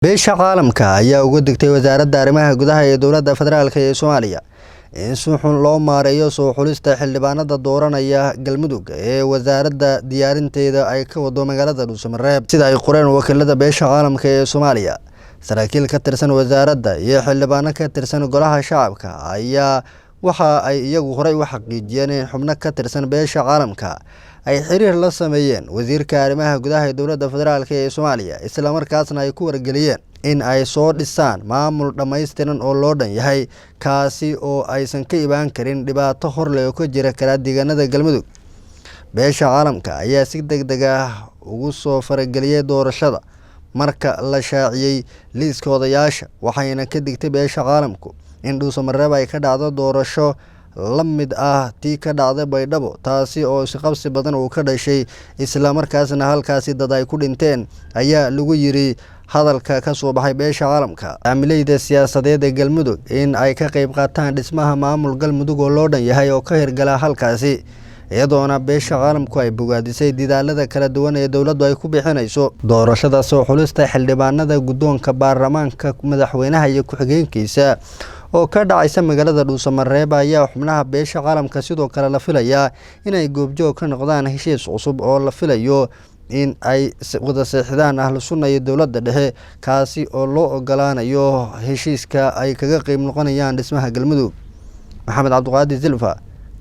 beesha caalamka ayaa uga digtay wasaaradda arrimaha gudaha ee dowladda federaalk ee Soomaaliya in si xun loo maareeyo soo xulista xildhibaanada dooranaya galmudug ee wasaaradda diyaarinteeda ay ka wado magaalada Dhuusamareeb sida ay qoreen wakiilada beesha caalamka ee Soomaaliya. Saraakiil ka tirsan wasaaradda iyo xildhibaano ka tirsan golaha shacabka ayaa waxa ay iyagu horey u xaqiijiyeen in xubno ka tirsan beesha caalamka ay xiriir la sameeyeen wasiirka arrimaha gudaha ee dowladda federaalk ee Soomaaliya isla markaasna ay ku wargeliyeen in ay soo dhisaan maamul dhameystiran oo loo dhan yahay kaasi oo aysan ka iibaan karin dhibaato hor leh oo ka jira kala deegaanada galmudug. Beesha caalamka ayaa si degdeg ah ugu soo farageliyay doorashada marka la shaaciyay liiska odayaasha waxayna ka digtay beesha caalamku in Dhuusamareeb ay ka dhacdo doorasho la mid ah tii ka dhacday Baydhabo taasi oo si qabsi badan uu ka dhashay isla markaasna halkaasi dad ay ku dhinteen ayaa lagu yiri hadalka ka soo baxay beesha caalamka. Amnilayda siyaasadeed ee galmudug in ay ka qayb qaataan dhismaha maamul galmudug oo loo dhan yahay oo ka hirgala halkaasi iyadoona beesha caalamku ay bogaadisay dadaalada kala duwan ee dowladdu ay ku bixinayso doorashada soo xulista xildhibaanada guddoonka baarlamaanka madaxweynaha iyo ku-xigeenkiisa oo ka dhacaysa magaalada Dhuusamareeb ayaa xubnaha beesha caalamka sidoo kale la filayaa inay goobjoog ka noqdaan heshiis cusub oo la filayo in ay wada saxiixdaan ahlu sunna iyo dowladda dhexe kaasi oo loo ogolaanayo heshiiska ay kaga qayb noqonayaan dhismaha galmudug. Maxamed Cabduqaadir Silva,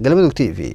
Galmudug TV.